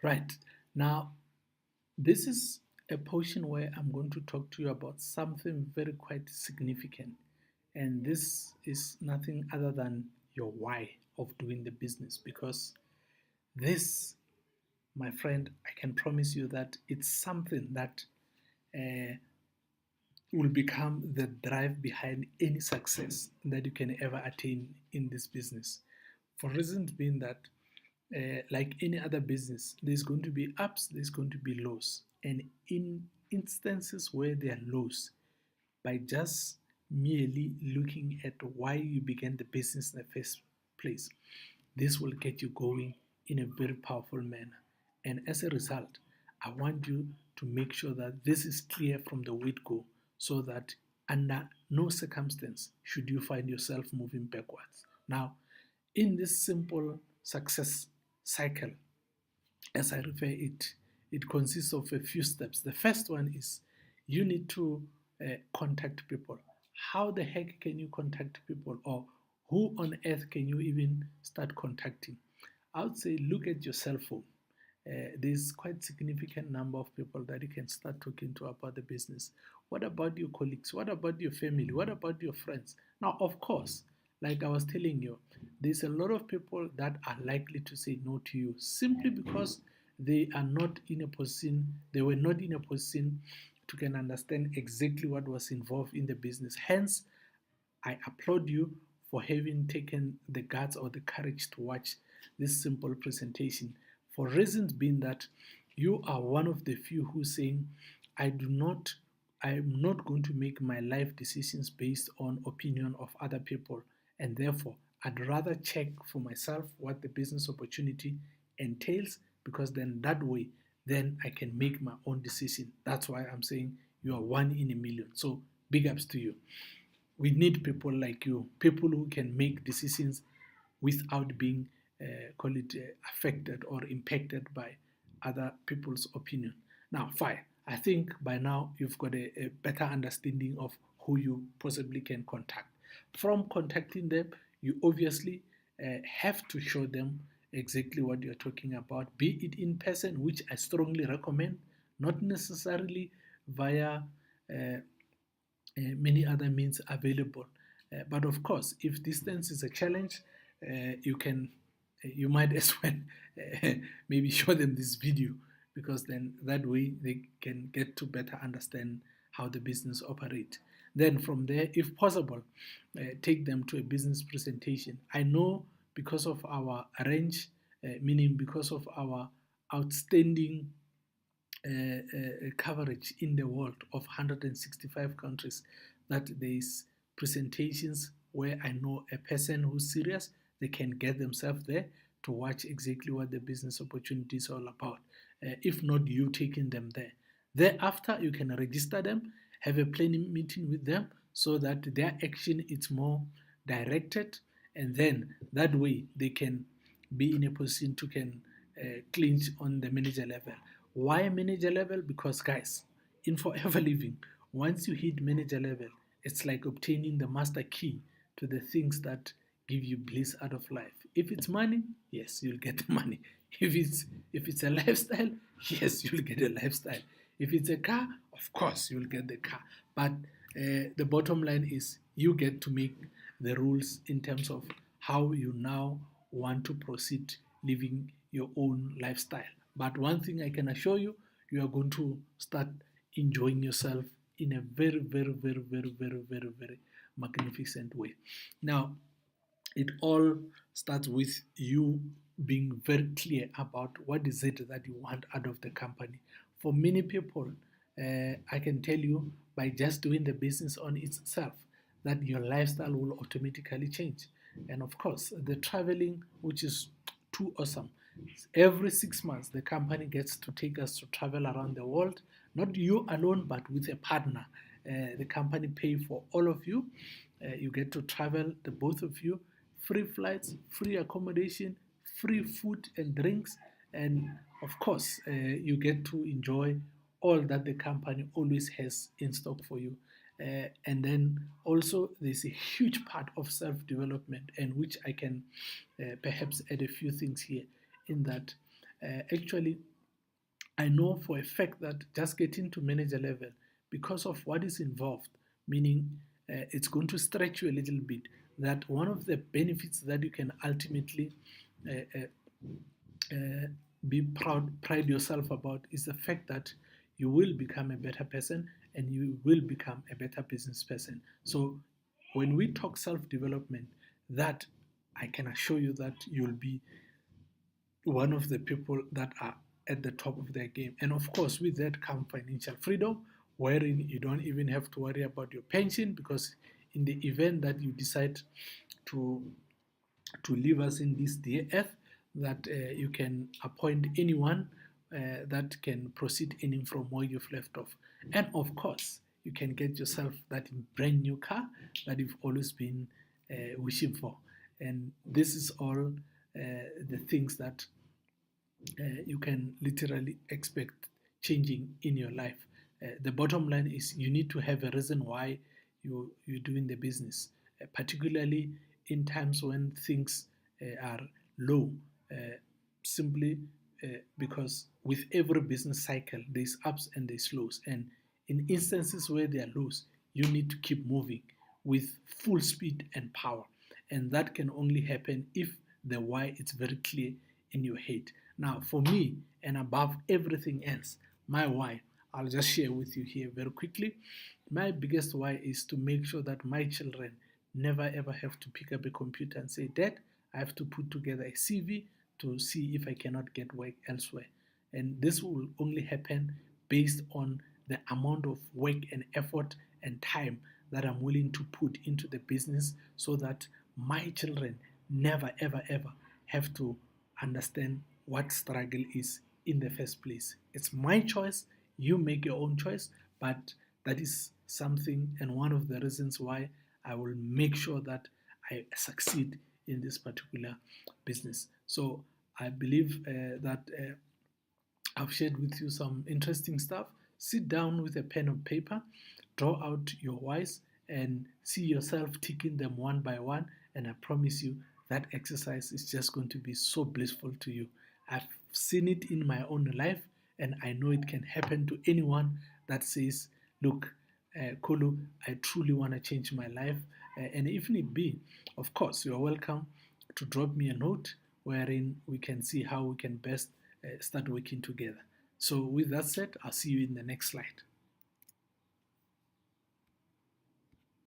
Right. Now, this is a portion where I'm going to talk to you about something very quite significant. And this is nothing other than your why of doing the business. Because this, my friend, I can promise you that it's something that uh, will become the drive behind any success that you can ever attain in this business. For reasons being that, like any other business, there's going to be ups, there's going to be lows. And in instances where there are lows, by just merely looking at why you began the business in the first place, this will get you going in a very powerful manner. And as a result, I want you to make sure that this is clear from the word go so that under no circumstance should you find yourself moving backwards. Now, in this simple success cycle, as I refer it, it consists of a few steps. The first one is you need to contact people. How the heck can you contact people, or who on earth can you even start contacting? I would say look at your cell phone. There's quite significant number of people that you can start talking to about the business. What about your colleagues? What about your family? What about your friends? Now, of course, like I was telling you, there's a lot of people that are likely to say no to you simply because they were not in a position to can understand exactly what was involved in the business. Hence, I applaud you for having taken the guts or the courage to watch this simple presentation. For reasons being that you are one of the few who saying, I am not going to make my life decisions based on opinion of other people, and therefore I'd rather check for myself what the business opportunity entails, because then that way then I can make my own decision. That's why I'm saying you are one in a million. So big ups to you. We need people like you, people who can make decisions without being call it affected or impacted by other people's opinion. Now, fine. I think by now you've got a better understanding of who you possibly can contact. From contacting them, you obviously have to show them exactly what you're talking about, be it in person, which I strongly recommend, not necessarily via many other means available. But of course, if distance is a challenge, you might as well maybe show them this video, because then that way they can get to better understand how the business operates. Then from there, if possible, take them to a business presentation. I know because of our range, meaning because of our outstanding coverage in the world of 165 countries, that there's presentations where I know a person who's serious, they can get themselves there to watch exactly what the business opportunity is all about. If not, you taking them there. Thereafter, you can register them, have a planning meeting with them so that their action is more directed, and then that way they can be in a position to can clinch on the manager level. Why manager level? Because guys, in forever living, once you hit manager level, it's like obtaining the master key to the things that give you bliss out of life. If it's money, yes, you'll get the money. If it's a lifestyle, yes, you'll get a lifestyle. If it's a car, of course you'll get the car. But the bottom line is you get to make the rules in terms of how you now want to proceed living your own lifestyle. But one thing I can assure you, you are going to start enjoying yourself in a very, very, very, very, very, very, very magnificent way. Now, it all starts with you being very clear about what is it that you want out of the company. For many people, I can tell you by just doing the business on itself that your lifestyle will automatically change. And of course, the traveling, which is too awesome. Every 6 months, the company gets to take us to travel around the world, not you alone, but with a partner. The company pay for all of you. You get to travel, the both of you, free flights, free accommodation, free food and drinks, and of course, you get to enjoy all that the company always has in stock for you. And then also, there's a huge part of self development, and which I can perhaps add a few things here in that. Actually, I know for a fact that just getting to manager level, because of what is involved, meaning it's going to stretch you a little bit, that one of the benefits that you can ultimately uh, uh, pride yourself about is the fact that you will become a better person and you will become a better business person. So when we talk self-development, that I can assure you that you'll be one of the people that are at the top of their game. And of course, with that come financial freedom, wherein you don't even have to worry about your pension, because in the event that you decide to leave us in this dear earth, that you can appoint anyone that can proceed earning from where you've left off. And of course, you can get yourself that brand new car that you've always been wishing for. And this is all the things that you can literally expect changing in your life. The bottom line is you need to have a reason why you're doing the business, particularly in times when things are low, uh, simply because with every business cycle, there's ups and there's lows. And in instances where there are lows, you need to keep moving with full speed and power. And that can only happen if the why is very clear in your head. Now, for me, and above everything else, my why, I'll just share with you here very quickly. My biggest why is to make sure that my children never ever have to pick up a computer and say, Dad, I have to put together a CV to see if I cannot get work elsewhere. And this will only happen based on the amount of work and effort and time that I'm willing to put into the business, so that my children never ever ever have to understand what struggle is in the first place. It's my choice. You make your own choice, but that is something and one of the reasons why I will make sure that I succeed in this particular business. So I believe that I've shared with you some interesting stuff. Sit down with a pen and paper, draw out your whys, and see yourself ticking them one by one. And I promise you that exercise is just going to be so blissful to you. I've seen it in my own life, and I know it can happen to anyone that says, Look, Kulu, I truly want to change my life. And if need be, of course, you're welcome to drop me a note wherein we can see how we can best start working together. So, with that said, I'll see you in the next slide.